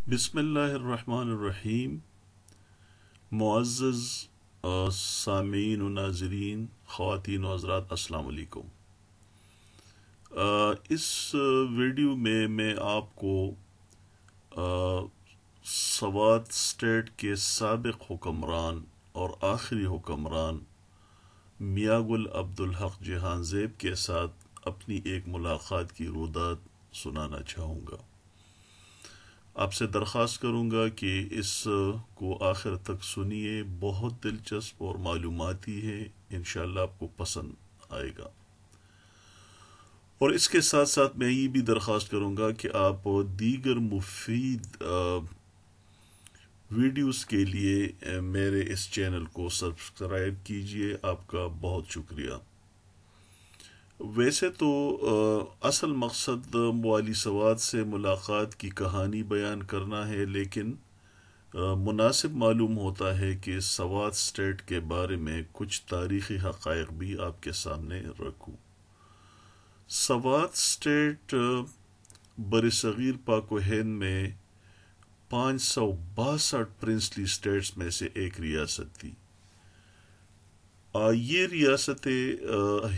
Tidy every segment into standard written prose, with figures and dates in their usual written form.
بسم اللہ الرحمن الرحیم۔ معزز سامعین و ناظرین، خواتین و حضرات، السلام علیکم۔ اس ویڈیو میں آپ کو سوات اسٹیٹ کے سابق حکمران اور آخری حکمران میاں گل عبدالحق جہان زیب کے ساتھ اپنی ایک ملاقات کی رودات سنانا چاہوں گا۔ آپ سے درخواست کروں گا کہ اس کو آخر تک سنیے، بہت دلچسپ اور معلوماتی ہے، انشاءاللہ آپ کو پسند آئے گا۔ اور اس کے ساتھ ساتھ میں یہ بھی درخواست کروں گا کہ آپ دیگر مفید ویڈیوز کے لیے میرے اس چینل کو سبسکرائب کیجئے۔ آپ کا بہت شکریہ۔ ویسے تو اصل مقصد موالی سوات سے ملاقات کی کہانی بیان کرنا ہے، لیکن مناسب معلوم ہوتا ہے کہ سوات اسٹیٹ کے بارے میں کچھ تاریخی حقائق بھی آپ کے سامنے رکھوں۔ سوات اسٹیٹ برصغیر پاک و ہند میں 562 پرنسلی اسٹیٹس میں سے ایک ریاست تھی۔ یہ ریاست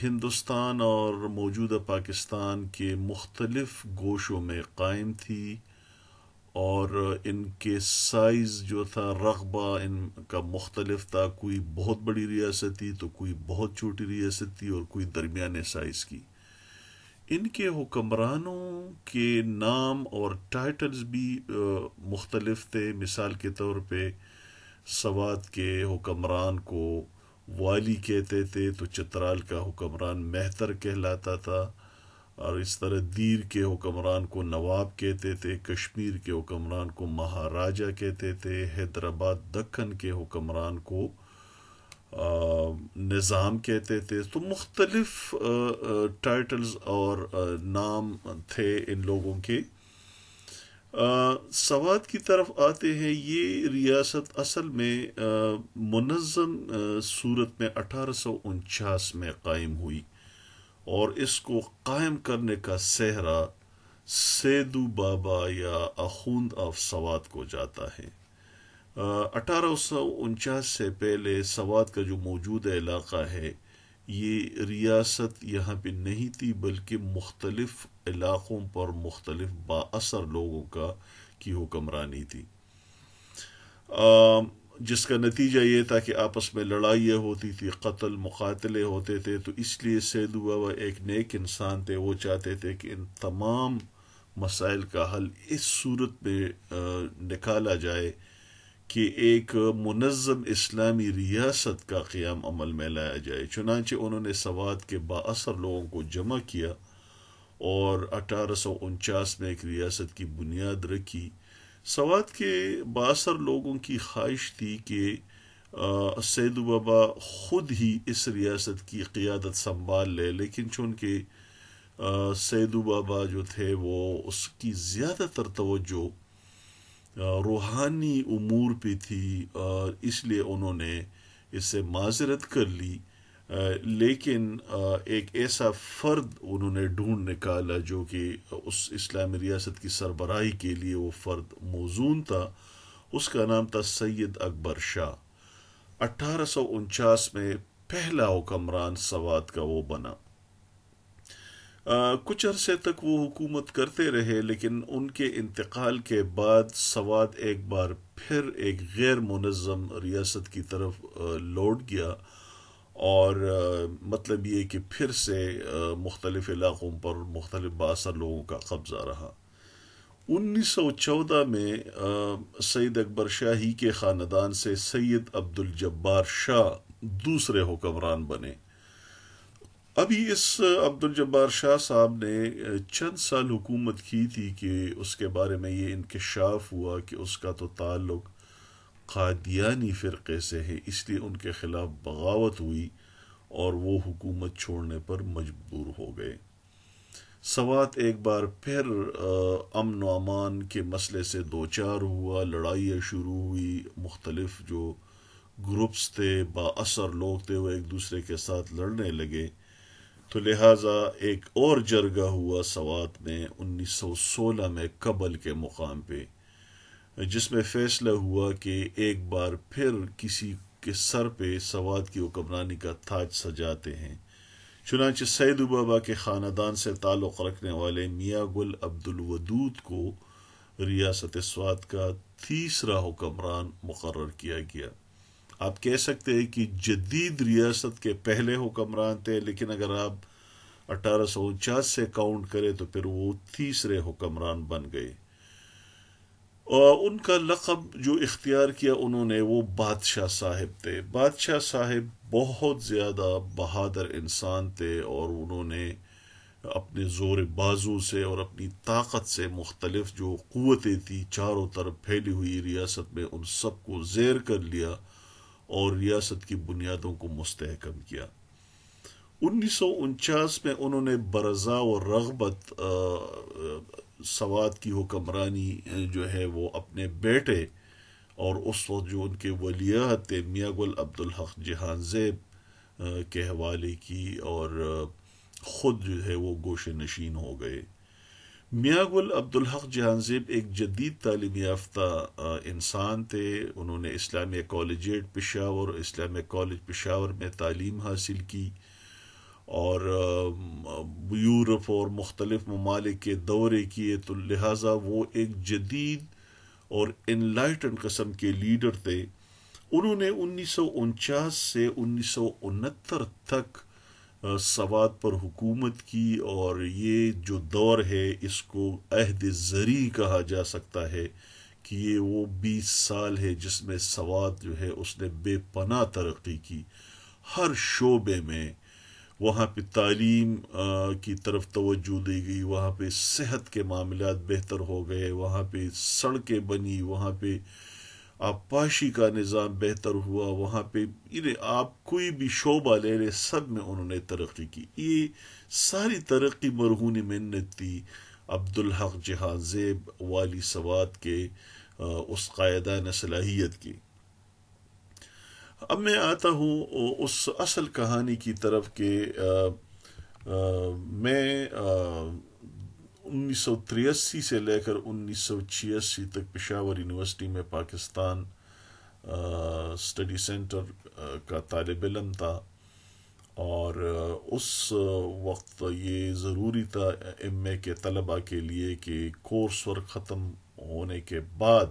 ہندوستان اور موجودہ پاکستان کے مختلف گوشوں میں قائم تھی، اور ان کے سائز جو تھا، رقبہ ان کا مختلف تھا۔ کوئی بہت بڑی ریاست تھی تو کوئی بہت چھوٹی ریاست تھی اور کوئی درمیانے سائز کی۔ ان کے حکمرانوں کے نام اور ٹائٹلز بھی مختلف تھے۔ مثال کے طور پہ سوات کے حکمران کو والی کہتے تھے، تو چترال کا حکمران مہتر کہلاتا تھا، اور اس طرح دیر کے حکمران کو نواب کہتے تھے، کشمیر کے حکمران کو مہاراجہ کہتے تھے، حیدرآباد دکن کے حکمران کو نظام کہتے تھے۔ تو مختلف ٹائٹلز اور نام تھے ان لوگوں کے۔ سوات کی طرف آتے ہیں۔ یہ ریاست اصل میں منظم صورت میں 1849 میں قائم ہوئی، اور اس کو قائم کرنے کا سہرا سیدو بابا یا اخوند آف سوات کو جاتا ہے۔ 1849 سے پہلے سوات کا جو موجودہ علاقہ ہے، یہ ریاست یہاں پہ نہیں تھی، بلکہ مختلف علاقوں پر مختلف بااثر لوگوں کی حکمرانی تھی، جس کا نتیجہ یہ تھا کہ آپس میں لڑائیاں ہوتی تھی، قتل مقاتلے ہوتے تھے۔ تو اس لیے سیدو بابا ایک نیک انسان تھے، وہ چاہتے تھے کہ ان تمام مسائل کا حل اس صورت میں نکالا جائے کہ ایک منظم اسلامی ریاست کا قیام عمل میں لایا جائے۔ چنانچہ انہوں نے سوات کے بااثر لوگوں کو جمع کیا اور 1849 میں ایک ریاست کی بنیاد رکھی۔ سوات کے بااثر لوگوں کی خواہش تھی کہ سیدو بابا خود ہی اس ریاست کی قیادت سنبھال لے، لیکن چونکہ سیدو بابا جو تھے وہ اس کی زیادہ تر توجہ روحانی امور پہ تھی، اس لیے انہوں نے اس سے معذرت کر لی، لیکن ایک ایسا فرد انہوں نے ڈھونڈ نکالا جو کہ اس اسلامی ریاست کی سربراہی کے لیے وہ فرد موزون تھا۔ اس کا نام تھا سید اکبر شاہ۔ 1849 میں پہلا حکمران سوات کا وہ بنا۔ کچھ عرصے تک وہ حکومت کرتے رہے، لیکن ان کے انتقال کے بعد سوات ایک بار پھر ایک غیر منظم ریاست کی طرف لوٹ گیا، اور مطلب یہ کہ پھر سے مختلف علاقوں پر مختلف بااثر لوگوں کا قبضہ رہا۔ 1914 میں سید اکبر شاہی کے خاندان سے سید عبدالجبار شاہ دوسرے حکمران بنے۔ ابھی اس عبدالجبار شاہ صاحب نے چند سال حکومت کی تھی کہ اس کے بارے میں یہ انکشاف ہوا کہ اس کا تو تعلق قادیانی فرقے سے ہے، اس لیے ان کے خلاف بغاوت ہوئی اور وہ حکومت چھوڑنے پر مجبور ہو گئے۔ سوات ایک بار پھر امن و امان کے مسئلے سے دوچار ہوا، لڑائیاں شروع ہوئی، مختلف جو گروپس تھے، بااثر لوگ تھے، وہ ایک دوسرے کے ساتھ لڑنے لگے۔ تو لہٰذا ایک اور جرگہ ہوا سوات میں 1916 میں کبل کے مقام پہ۔ جس میں فیصلہ ہوا کہ ایک بار پھر کسی کے سر پہ سوات کی حکمرانی کا تاج سجاتے ہیں۔ چنانچہ سیدو بابا کے خاندان سے تعلق رکھنے والے میاں گل عبد الودود کو ریاست سوات کا تیسرا حکمران مقرر کیا گیا۔ آپ کہہ سکتے ہیں کہ جدید ریاست کے پہلے حکمران تھے، لیکن اگر آپ 1849 سے کاؤنٹ کریں تو پھر وہ تیسرے حکمران بن گئے۔ اور ان کا لقب جو اختیار کیا انہوں نے، وہ بادشاہ صاحب تھے۔ بادشاہ صاحب بہت زیادہ بہادر انسان تھے، اور انہوں نے اپنے زور بازو سے اور اپنی طاقت سے مختلف جو قوتیں تھیں چاروں طرف پھیلی ہوئی ریاست میں، ان سب کو زیر کر لیا اور ریاست کی بنیادوں کو مستحکم کیا۔ 1949 میں انہوں نے برضا و رغبت سوات کی حکمرانی جو ہے وہ اپنے بیٹے اور اس وقت جو ان کے ولیعہد تھے میاں گل عبد الحق جہان زیب کے حوالے کی، اور خود جو ہے وہ گوشے نشین ہو گئے۔ میاں گل عبد الحق جہان زیب ایک جدید تعلیم یافتہ انسان تھے۔ انہوں نے اسلامیہ کالجیٹ پشاور، اسلامیہ کالج پشاور میں تعلیم حاصل کی، اور یورپ اور مختلف ممالک کے دورے کیے، تو لہٰذا وہ ایک جدید اور انلائٹن قسم کے لیڈر تھے۔ انہوں نے 1949 سے 1969 تک سوات پر حکومت کی، اور یہ جو دور ہے اس کو عہد زرعی کہا جا سکتا ہے، کہ یہ وہ 20 سال ہے جس میں سوات جو ہے اس نے بے پناہ ترقی کی ہر شعبے میں۔ وہاں پہ تعلیم کی طرف توجہ دی گئی، وہاں پہ صحت کے معاملات بہتر ہو گئے، وہاں پہ سڑکیں بنی، وہاں پہ آبپاشی کا نظام بہتر ہوا، وہاں پہ آپ کوئی بھی شعبہ لے لیں، سب میں انہوں نے ترقی کی۔ یہ ساری ترقی مرہون منت تھی عبدالحق جہان زیب والی سوات کے اس قائدانہ صلاحیت کی۔ اب میں آتا ہوں اس اصل کہانی کی طرف کہ میں 1983 سے لے کر 1986 تک پشاور یونیورسٹی میں پاکستان اسٹڈی سینٹر کا طالب علم تھا، اور اس وقت یہ ضروری تھا ایم اے کے طلباء کے لیے کہ کورس ورک ختم ہونے کے بعد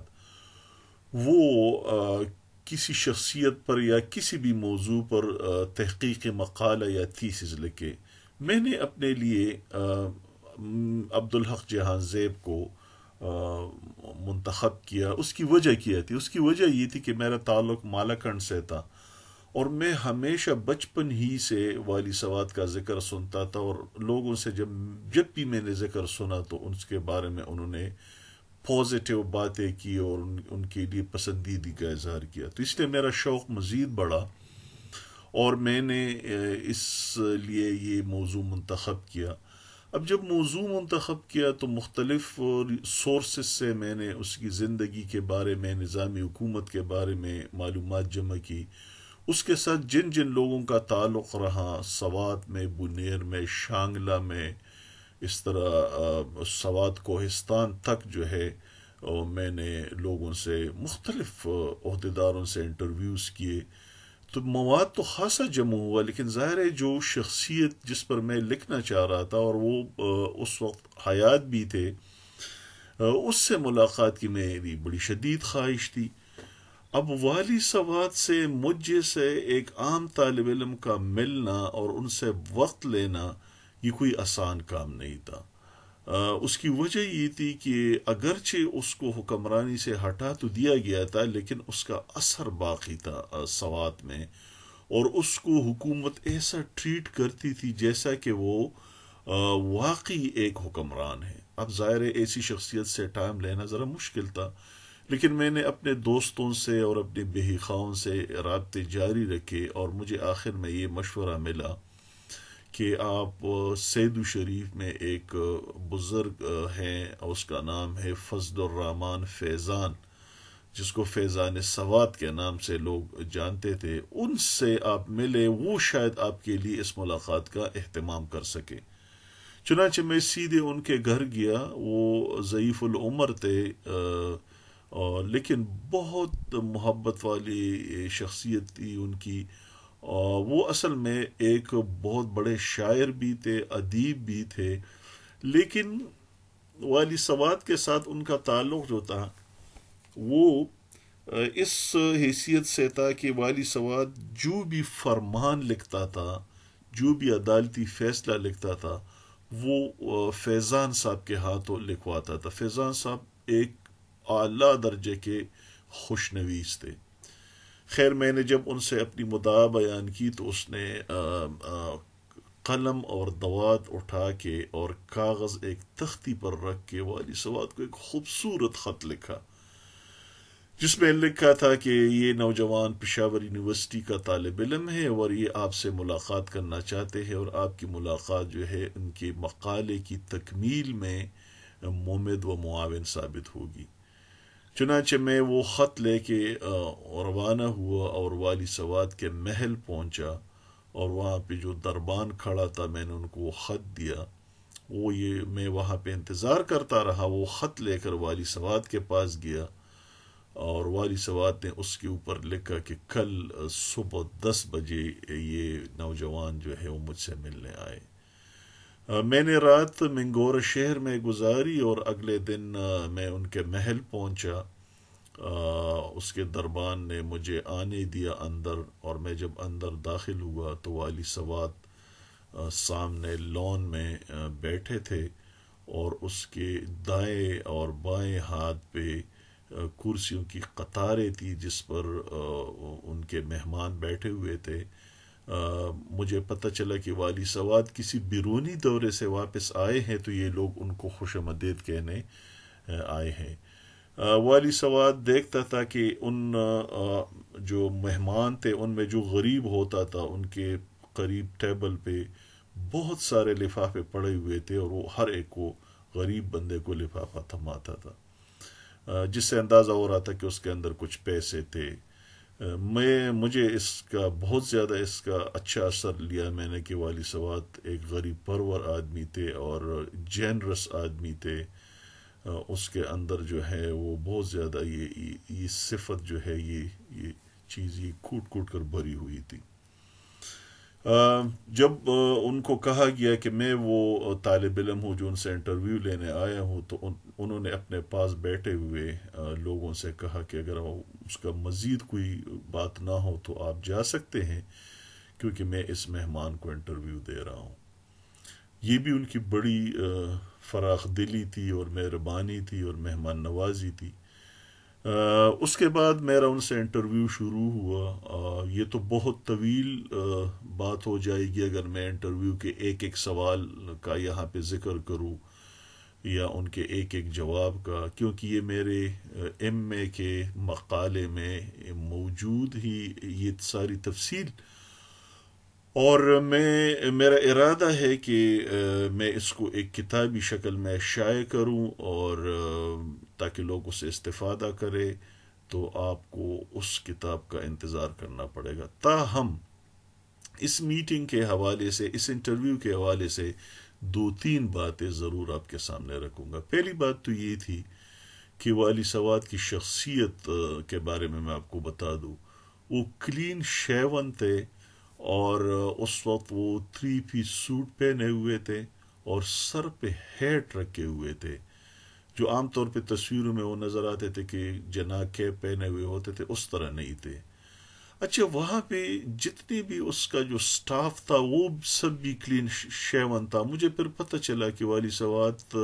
وہ کسی شخصیت پر یا کسی بھی موضوع پر تحقیق مقالہ یا تھیسز لکھے۔ میں نے اپنے لیے عبدالحق جہان زیب کو منتخب کیا۔ اس کی وجہ کیا تھی؟ اس کی وجہ یہ تھی کہ میرا تعلق مالاکنڈ سے تھا، اور میں ہمیشہ بچپن ہی سے والی سوات کا ذکر سنتا تھا، اور لوگوں سے جب بھی میں نے ذکر سنا تو ان کے بارے میں انہوں نے پازیٹیو باتیں کی اور ان کے لیے پسندیدگی کا اظہار کیا، تو اس لیے میرا شوق مزید بڑھا، اور میں نے اس لیے یہ موضوع منتخب کیا۔ اب جب موضوع منتخب کیا تو مختلف سورسز سے میں نے اس کی زندگی کے بارے میں، نظامی حکومت کے بارے میں معلومات جمع کی، اس کے ساتھ جن جن لوگوں کا تعلق رہا سوات میں، بنیر میں، شانگلہ میں، اس طرح سوات کوہستان تک جو ہے میں نے لوگوں سے، مختلف عہدیداروں سے انٹرویوز کیے، تو مواد تو خاصا جمع ہوا، لیکن ظاہر ہے جو شخصیت جس پر میں لکھنا چاہ رہا تھا اور وہ اس وقت حیات بھی تھے، اس سے ملاقات کی میری بڑی شدید خواہش تھی۔ اب والی سوات سے مجھ جیسے ایک عام طالب علم کا ملنا اور ان سے وقت لینا یہ کوئی آسان کام نہیں تھا۔ اس کی وجہ یہ تھی کہ اگرچہ اس کو حکمرانی سے ہٹا تو دیا گیا تھا، لیکن اس کا اثر باقی تھا سوات میں، اور اس کو حکومت ایسا ٹریٹ کرتی تھی جیسا کہ وہ واقعی ایک حکمران ہے۔ اب ظاہر ہے ایسی شخصیت سے ٹائم لینا ذرا مشکل تھا، لیکن میں نے اپنے دوستوں سے اور اپنے بہی خواہوں سے رابطے جاری رکھے، اور مجھے آخر میں یہ مشورہ ملا کہ آپ سیدو شریف میں ایک بزرگ ہیں، اس کا نام ہے فضل الرحمن فیضان، جس کو فیضان سوات کے نام سے لوگ جانتے تھے، ان سے آپ ملے، وہ شاید آپ کے لیے اس ملاقات کا اہتمام کر سکے۔ چنانچہ میں سیدھے ان کے گھر گیا۔ وہ ضعیف العمر تھے، اور لیکن بہت محبت والی شخصیت تھی ان کی، اور وہ اصل میں ایک بہت بڑے شاعر بھی تھے، ادیب بھی تھے، لیکن والی سواد کے ساتھ ان کا تعلق جو تھا وہ اس حیثیت سے تھا کہ والی سواد جو بھی فرمان لکھتا تھا، جو بھی عدالتی فیصلہ لکھتا تھا، وہ فیضان صاحب کے ہاتھوں لکھواتا تھا۔ فیضان صاحب ایک اعلیٰ درجے کے خوشنویس تھے۔ خیر میں نے جب ان سے اپنی مدعا بیان کی تو اس نے قلم اور دوات اٹھا کے اور کاغذ ایک تختی پر رکھ کے والی سواد کو ایک خوبصورت خط لکھا، جس میں لکھا تھا کہ یہ نوجوان پشاور یونیورسٹی کا طالب علم ہے اور یہ آپ سے ملاقات کرنا چاہتے ہیں، اور آپ کی ملاقات جو ہے ان کے مقالے کی تکمیل میں ممد و معاون ثابت ہوگی۔ چنانچہ میں وہ خط لے کے روانہ ہوا اور والی سواد کے محل پہنچا، اور وہاں پہ جو دربان کھڑا تھا میں نے ان کو وہ خط دیا۔ میں وہاں پہ انتظار کرتا رہا، وہ خط لے کر والی سواد کے پاس گیا، اور والی سواد نے اس کے اوپر لکھا کہ کل صبح 10 بجے یہ نوجوان جو ہے وہ مجھ سے ملنے آئے۔ میں نے رات منگور شہر میں گزاری اور اگلے دن میں ان کے محل پہنچا۔ اس کے دربان نے مجھے آنے دیا اندر، اور میں جب اندر داخل ہوا تو والی سواد سامنے لون میں بیٹھے تھے، اور اس کے دائیں اور بائیں ہاتھ پہ کرسیوں کی قطاریں تھی جس پر ان کے مہمان بیٹھے ہوئے تھے۔ مجھے پتہ چلا کہ والی سواد کسی بیرونی دورے سے واپس آئے ہیں، تو یہ لوگ ان کو خوش آمدید کہنے آئے ہیں۔ والی سواد دیکھتا تھا کہ ان جو مہمان تھے ان میں جو غریب ہوتا تھا ان کے قریب ٹیبل پہ بہت سارے لفافے پڑے ہوئے تھے، اور وہ ہر ایک کو غریب بندے کو لفافہ تھماتا تھا، جس سے اندازہ ہو رہا تھا کہ اس کے اندر کچھ پیسے تھے۔ مجھے اس کا بہت زیادہ اس کا اچھا اثر لیا میں نے کہ والی سواد ایک غریب پرور آدمی تھے اور جینرس آدمی تھے۔ اس کے اندر جو ہے وہ بہت زیادہ یہ صفت جو ہے یہ چیز یہ کوٹ کوٹ کر بھری ہوئی تھی۔ جب ان کو کہا گیا کہ میں وہ طالب علم ہوں جو ان سے انٹرویو لینے آیا ہوں، تو انہوں نے اپنے پاس بیٹھے ہوئے لوگوں سے کہا کہ اگر اس کا مزید کوئی بات نہ ہو تو آپ جا سکتے ہیں، کیونکہ میں اس مہمان کو انٹرویو دے رہا ہوں۔ یہ بھی ان کی بڑی فراخ دلی تھی اور مہربانی تھی اور مہمان نوازی تھی۔ اس کے بعد میرا ان سے انٹرویو شروع ہوا۔ یہ تو بہت طویل بات ہو جائے گی اگر میں انٹرویو کے ایک ایک سوال کا یہاں پہ ذکر کروں یا ان کے ایک ایک جواب کا، کیونکہ یہ میرے ایم اے کے مقالے میں موجود ہی یہ ساری تفصیل، اور میرا ارادہ ہے کہ میں اس کو ایک کتابی شکل میں شائع کروں، اور تاکہ لوگ اسے استفادہ کرے، تو آپ کو اس کتاب کا انتظار کرنا پڑے گا۔ تاہم اس میٹنگ کے حوالے سے، اس انٹرویو کے حوالے سے 2-3 باتیں ضرور آپ کے سامنے رکھوں گا۔ پہلی بات تو یہ تھی کہ والی سواد کی شخصیت کے بارے میں آپ کو بتا دوں، وہ کلین شیون تھے، اور اس وقت وہ 3 پیس سوٹ پہنے ہوئے تھے اور سر پہ ہیٹ رکھے ہوئے تھے، جو عام طور پہ تصویروں میں وہ نظر آتے تھے کہ جناح کیپ پہنے ہوئے ہوتے تھے، اس طرح نہیں تھے۔ اچھا، وہاں پہ جتنی بھی اس کا جو سٹاف تھا وہ سب بھی کلین شیون تھا۔ مجھے پھر پتہ چلا کہ والی سواد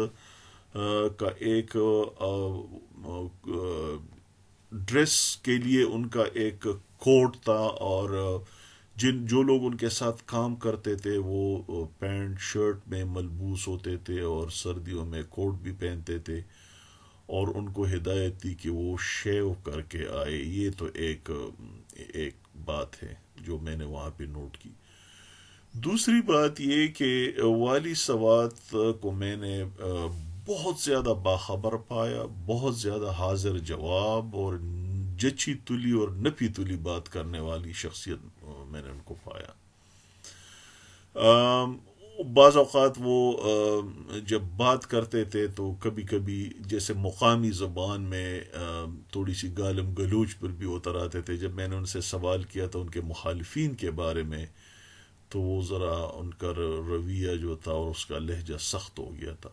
کا ایک ڈریس کے لیے ان کا ایک کوڈ تھا، اور جو لوگ ان کے ساتھ کام کرتے تھے وہ پینٹ شرٹ میں ملبوس ہوتے تھے اور سردیوں میں کوٹ بھی پہنتے تھے، اور ان کو ہدایت دی کہ وہ شیو کر کے آئے۔ یہ تو ایک بات ہے جو میں نے وہاں پہ نوٹ کی۔ دوسری بات یہ کہ والی سواد کو میں نے بہت زیادہ باخبر پایا، بہت زیادہ حاضر جواب اور جچی تلی اور نپی تلی بات کرنے والی شخصیت میں نے ان کو پایا۔ بعض اوقات وہ جب بات کرتے تھے تو کبھی کبھی جیسے مقامی زبان میں تھوڑی سی گالم گلوچ پر بھی اتر آتے تھے. جب میں نے ان سے سوال کیا تھا ان کے مخالفین کے بارے میں تو وہ ذرا ان کا رویہ جو تھا اور اس کا لہجہ سخت ہو گیا تھا.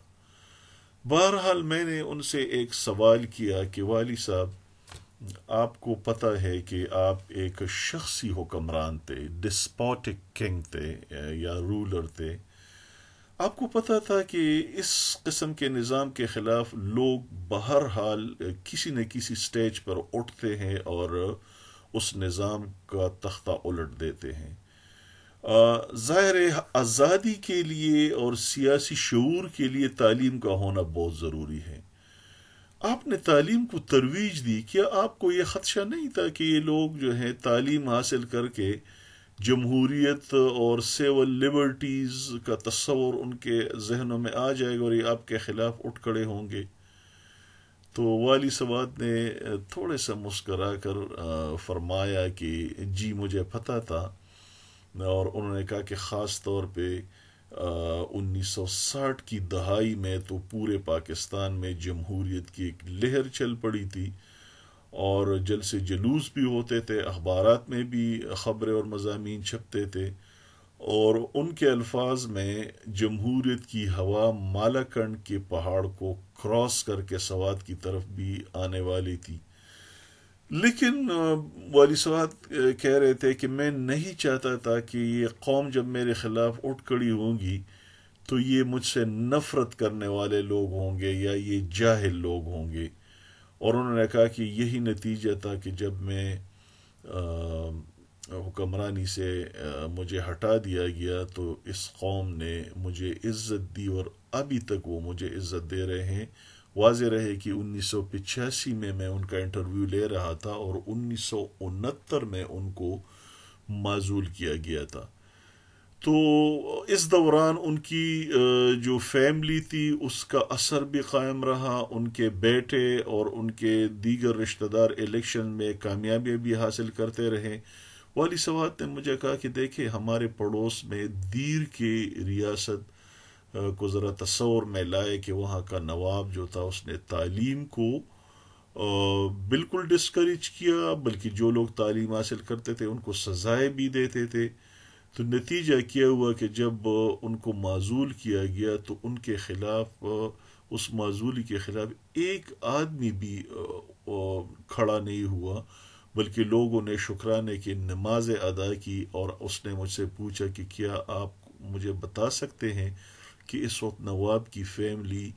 بہرحال میں نے ان سے ایک سوال کیا کہ والی صاحب، آپ کو پتہ ہے کہ آپ ایک شخصی حکمران تھے، ڈسپوٹک کنگ تھے یا رولر تھے. آپ کو پتہ تھا کہ اس قسم کے نظام کے خلاف لوگ بہرحال کسی نہ کسی سٹیج پر اٹھتے ہیں اور اس نظام کا تختہ الٹ دیتے ہیں. ظاہر ہے آزادی کے لیے اور سیاسی شعور کے لیے تعلیم کا ہونا بہت ضروری ہے. آپ نے تعلیم کو ترویج دی. کیا آپ کو یہ خدشہ نہیں تھا کہ یہ لوگ جو ہیں تعلیم حاصل کر کے جمہوریت اور سیول لبرٹیز کا تصور ان کے ذہنوں میں آ جائے گا اور یہ آپ کے خلاف اٹھ کھڑے ہوں گے؟ تو والی سواد نے تھوڑے سا مسکرا کر فرمایا کہ جی مجھے پتہ تھا. اور انہوں نے کہا کہ خاص طور پہ 1960 کی دہائی میں تو پورے پاکستان میں جمہوریت کی ایک لہر چل پڑی تھی اور جلسے جلوس بھی ہوتے تھے، اخبارات میں بھی خبریں اور مضامین چھپتے تھے، اور ان کے الفاظ میں جمہوریت کی ہوا مالاکنڈ کے پہاڑ کو کراس کر کے سوات کی طرف بھی آنے والی تھی. لیکن والی سواد کہہ رہے تھے کہ میں نہیں چاہتا تھا کہ یہ قوم جب میرے خلاف اٹھ کھڑی ہوگی تو یہ مجھ سے نفرت کرنے والے لوگ ہوں گے یا یہ جاہل لوگ ہوں گے. اور انہوں نے کہا کہ یہی نتیجہ تھا کہ جب میں حکمرانی سے مجھے ہٹا دیا گیا تو اس قوم نے مجھے عزت دی اور ابھی تک وہ مجھے عزت دے رہے ہیں. واضح رہے کہ 1985 میں ان کا انٹرویو لے رہا تھا اور 1969 میں ان کو معزول کیا گیا تھا. تو اس دوران ان کی جو فیملی تھی اس کا اثر بھی قائم رہا. ان کے بیٹے اور ان کے دیگر رشتہ دار الیکشن میں کامیابی بھی حاصل کرتے رہے. والی سوات نے مجھے کہا کہ دیکھیں ہمارے پڑوس میں دیر کی ریاست کو ذرا تصور میں لائے کہ وہاں کا نواب جو تھا اس نے تعلیم کو بالکل ڈسکریج کیا، بلکہ جو لوگ تعلیم حاصل کرتے تھے ان کو سزائیں بھی دیتے تھے. تو نتیجہ کیا ہوا کہ جب ان کو معزول کیا گیا تو ان کے خلاف اس معزولی کے خلاف ایک آدمی بھی کھڑا نہیں ہوا، بلکہ لوگوں نے شکرانے کی نمازیں ادا کی. اور اس نے مجھ سے پوچھا کہ کیا آپ مجھے بتا سکتے ہیں کہ اس وقت نواب کی فیملی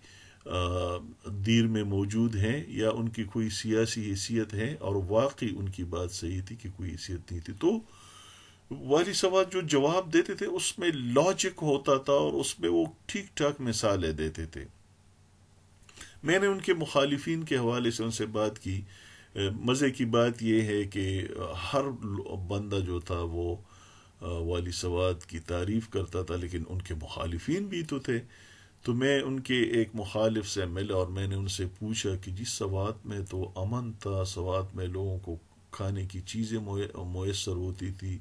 دیر میں موجود ہیں یا ان کی کوئی سیاسی حیثیت ہے؟ اور واقعی ان کی بات صحیح تھی کہ کوئی حیثیت نہیں تھی. تو والی سواد جو جواب دیتے تھے اس میں لاجک ہوتا تھا اور اس میں وہ ٹھیک ٹھاک مثالیں دیتے تھے. میں نے ان کے مخالفین کے حوالے سے ان سے بات کی. مزے کی بات یہ ہے کہ ہر بندہ جو تھا وہ والی سواد کی تعریف کرتا تھا، لیکن ان کے مخالفین بھی تو تھے. تو میں ان کے ایک مخالف سے ملا اور میں نے ان سے پوچھا کہ جس سوات میں تو امن تھا، سوات میں لوگوں کو کھانے کی چیزیں میسر ہوتی تھی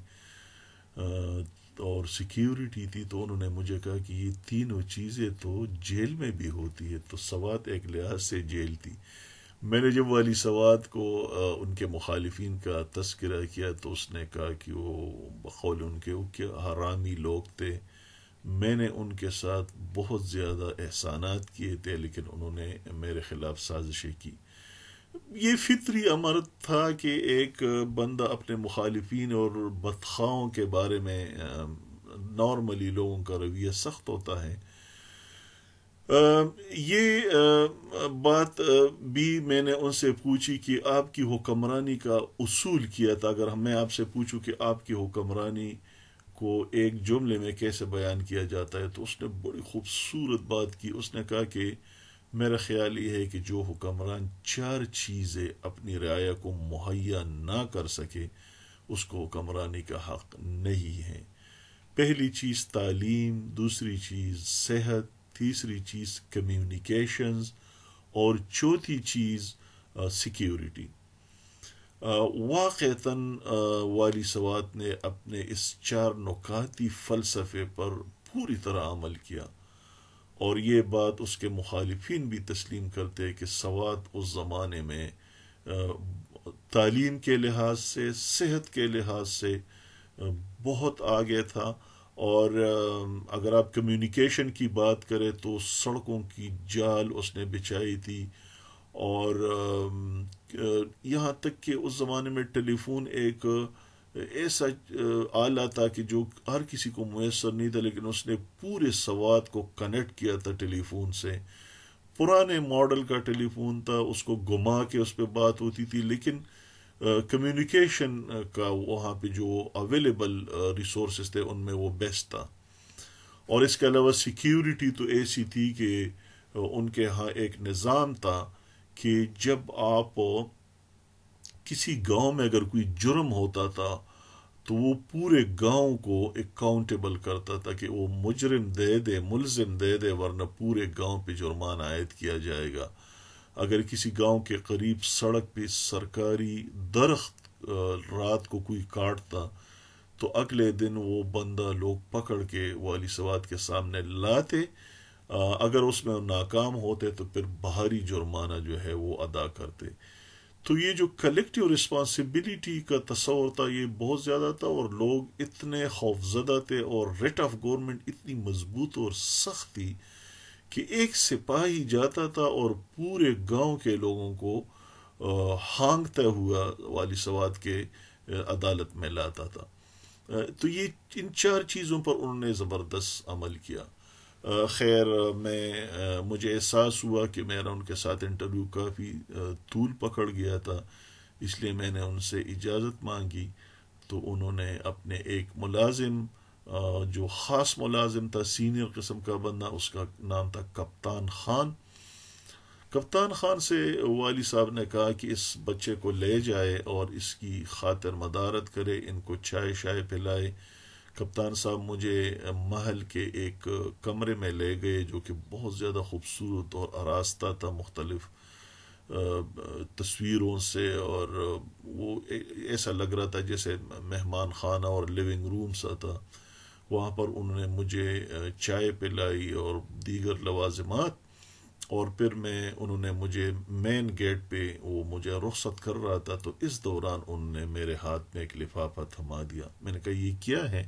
اور سیکیورٹی تھی، تو انہوں نے مجھے کہا کہ یہ تینوں چیزیں تو جیل میں بھی ہوتی ہے. تو سوات ایک لحاظ سے جیل تھی. میں نے جب والی سواد کو ان کے مخالفین کا تذکرہ کیا تو اس نے کہا کہ وہ بقول ان کے حرامی لوگ تھے. میں نے ان کے ساتھ بہت زیادہ احسانات کیے تھے لیکن انہوں نے میرے خلاف سازشیں کی. یہ فطری امر تھا کہ ایک بندہ اپنے مخالفین اور بدخواہوں کے بارے میں نارملی لوگوں کا رویہ سخت ہوتا ہے. یہ بات بھی میں نے ان سے پوچھی کہ آپ کی حکمرانی کا اصول کیا تھا. اگر میں آپ سے پوچھوں کہ آپ کی حکمرانی کو ایک جملے میں کیسے بیان کیا جاتا ہے تو اس نے بڑی خوبصورت بات کی. اس نے کہا کہ میرا خیال یہ ہے کہ جو حکمران 4 چیزیں اپنی رعایا کو مہیا نہ کر سکے اس کو حکمرانی کا حق نہیں ہے. پہلی چیز تعلیم، دوسری چیز صحت، تیسری چیز کمیونیکیشنز اور چوتھی چیز سیکیورٹی. واقعتاً والی سوات نے اپنے اس 4 نکاتی فلسفے پر پوری طرح عمل کیا، اور یہ بات اس کے مخالفین بھی تسلیم کرتے کہ سوات اس زمانے میں تعلیم کے لحاظ سے، صحت کے لحاظ سے بہت آگے تھا، اور اگر آپ کمیونیکیشن کی بات کریں تو سڑکوں کی جال اس نے بچھائی تھی، اور یہاں تک کہ اس زمانے میں ٹیلی فون ایک ایسا آلہ تھا کہ جو ہر کسی کو میسر نہیں تھا، لیکن اس نے پورے سوات کو کنیکٹ کیا تھا ٹیلی فون سے۔ پرانے ماڈل کا ٹیلی فون تھا، اس کو گھما کے اس پہ بات ہوتی تھی، لیکن کمیونیکیشن کا وہاں پہ جو اویلیبل ریسورسز تھے ان میں وہ بیسٹ تھا۔ اور اس کے علاوہ سیکیورٹی تو ایسی تھی کہ ان کے ہاں ایک نظام تھا کہ جب آپ کسی گاؤں میں اگر کوئی جرم ہوتا تھا تو وہ پورے گاؤں کو اکاؤنٹیبل کرتا تھا کہ وہ مجرم دے دے، ملزم دے دے، ورنہ پورے گاؤں پہ جرمانہ عائد کیا جائے گا۔ اگر کسی گاؤں کے قریب سڑک پہ سرکاری درخت رات کو کوئی کاٹتا تو اگلے دن وہ بندہ لوگ پکڑ کے والی سوات کے سامنے لاتے، اگر اس میں ناکام ہوتے تو پھر بھاری جرمانہ جو ہے وہ ادا کرتے۔ تو یہ جو کلیکٹیو رسپانسبلٹی کا تصور تھا یہ بہت زیادہ تھا، اور لوگ اتنے خوفزدہ تھے، اور ریٹ آف گورنمنٹ اتنی مضبوط اور سخت تھی کہ ایک سپاہی جاتا تھا اور پورے گاؤں کے لوگوں کو ہانکتا ہوا والی سوات کے عدالت میں لاتا تھا۔ تو یہ ان چار چیزوں پر انہوں نے زبردست عمل کیا۔ خیر مجھے احساس ہوا کہ میرا ان کے ساتھ انٹرویو کافی طول پکڑ گیا تھا، اس لیے میں نے ان سے اجازت مانگی۔ تو انہوں نے اپنے ایک ملازم جو خاص ملازم تھا، سینئر قسم کا بندہ، اس کا نام تھا کپتان خان۔ کپتان خان سے والی صاحب نے کہا کہ اس بچے کو لے جائے اور اس کی خاطر مدارت کرے، ان کو چائے شائے پلائے۔ کپتان صاحب مجھے محل کے ایک کمرے میں لے گئے جو کہ بہت زیادہ خوبصورت اور آراستہ تھا، مختلف تصویروں سے، اور وہ ایسا لگ رہا تھا جیسے مہمان خانہ اور لیونگ روم سا تھا۔ وہاں پر انہوں نے مجھے چائے پلائی اور دیگر لوازمات، اور پھر انہوں نے مجھے مین گیٹ پہ وہ مجھے رخصت کر رہا تھا، تو اس دوران انہوں نے میرے ہاتھ میں ایک لفافہ تھما دیا۔ میں نے کہا یہ کیا ہے؟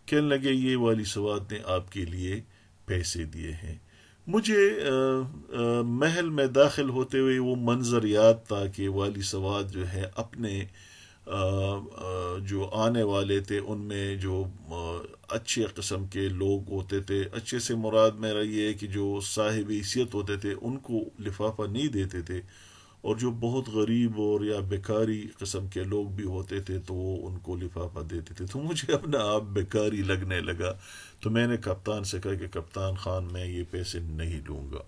کہنے لگے یہ والی سوات نے آپ کے لیے پیسے دیے ہیں۔ مجھے محل میں داخل ہوتے ہوئے وہ منظر یاد تھا کہ والی سوات جو ہے اپنے جو آنے والے تھے ان میں جو اچھے قسم کے لوگ ہوتے تھے، اچھے سے مراد میرا یہ ہے کہ جو صاحب حیثیت ہوتے تھے ان کو لفافہ نہیں دیتے تھے، اور جو بہت غریب اور یا بیکاری قسم کے لوگ بھی ہوتے تھے تو وہ ان کو لفافہ دیتے تھے۔ تو مجھے اپنا آپ بیکاری لگنے لگا، تو میں نے کپتان سے کہا کہ کپتان خان میں یہ پیسے نہیں لوں گا۔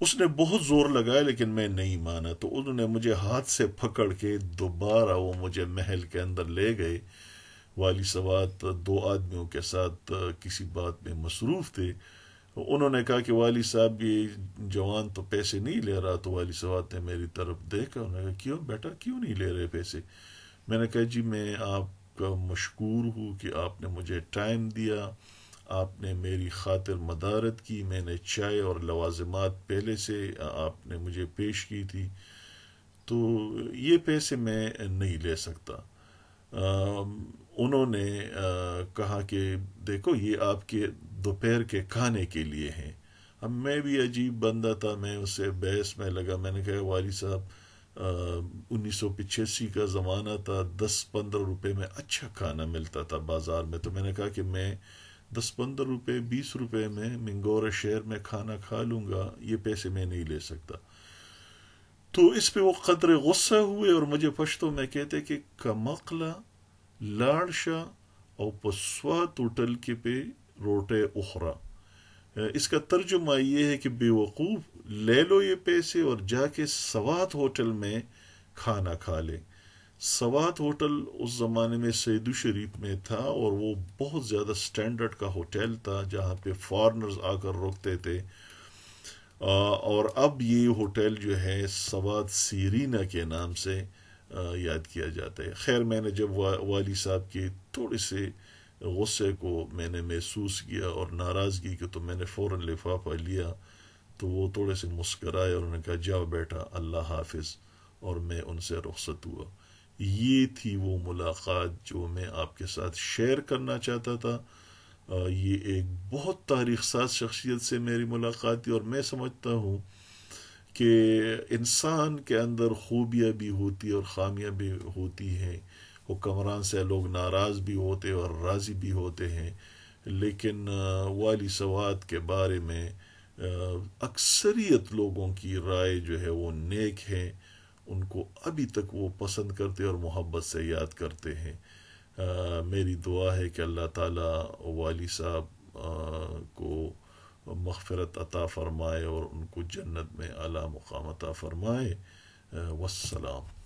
اس نے بہت زور لگایا لیکن میں نہیں مانا، تو انہوں نے مجھے ہاتھ سے پکڑ کے دوبارہ وہ مجھے محل کے اندر لے گئے۔ والی سوات دو آدمیوں کے ساتھ کسی بات میں مصروف تھے۔ انہوں نے کہا کہ والی صاحب یہ جوان تو پیسے نہیں لے رہا، تو والی سوات نے میری طرف دیکھا، انہوں نے کہا کیوں بیٹا کیوں نہیں لے رہے پیسے؟ میں نے کہا جی میں آپ کا مشکور ہوں کہ آپ نے مجھے ٹائم دیا، آپ نے میری خاطر مدارت کی، میں نے چائے اور لوازمات پہلے سے آپ نے مجھے پیش کی تھی، تو یہ پیسے میں نہیں لے سکتا۔ انہوں نے کہا کہ دیکھو یہ آپ کے دوپہر کے کھانے کے لیے ہیں۔ اب میں بھی عجیب بندہ تھا، میں اسے بحث میں لگا۔ میں نے کہا والی صاحب 1985 کا زمانہ تھا، 10-15 روپے میں اچھا کھانا ملتا تھا بازار میں، تو میں نے کہا کہ میں 10-15 روپے 20 روپے میں منگورا شہر میں کھانا کھا لوں گا، یہ پیسے میں نہیں لے سکتا۔ تو اس پہ وہ قدر غصہ ہوئے اور مجھے پشتو میں کہتے کہ کمقلا لاڑشا او پسوات ہوٹل کے پہ روٹے اخرا۔ اس کا ترجمہ یہ ہے کہ بے وقوف لے لو یہ پیسے اور جا کے سوات ہوٹل میں کھانا کھا لے۔ سوات ہوٹل اس زمانے میں سیدو شریف میں تھا، اور وہ بہت زیادہ سٹینڈرڈ کا ہوٹل تھا جہاں پہ فارنرز آ کر رکتے تھے، اور اب یہ ہوٹل جو ہے سوات سیرینا کے نام سے یاد کیا جاتا ہے۔ خیر میں نے جب والی صاحب کے تھوڑے سے غصے کو میں نے محسوس کیا اور ناراضگی کو، تو میں نے فوراً لفافہ لیا، تو وہ تھوڑے سے مسکرائے اور انہوں نے کہا جاؤ بیٹا اللہ حافظ، اور میں ان سے رخصت ہوا۔ یہ تھی وہ ملاقات جو میں آپ کے ساتھ شیئر کرنا چاہتا تھا۔ یہ ایک بہت تاریخ ساز شخصیت سے میری ملاقات تھی، اور میں سمجھتا ہوں کہ انسان کے اندر خوبیاں بھی ہوتی اور خامیاں بھی ہوتی ہیں۔ حکمران سے لوگ ناراض بھی ہوتے اور راضی بھی ہوتے ہیں، لیکن والی سوات کے بارے میں اکثریت لوگوں کی رائے جو ہے وہ نیک ہے، ان کو ابھی تک وہ پسند کرتے اور محبت سے یاد کرتے ہیں۔ میری دعا ہے کہ اللہ تعالیٰ والی صاحب کو مغفرت عطا فرمائے اور ان کو جنت میں اعلیٰ مقام عطا فرمائے۔ والسلام۔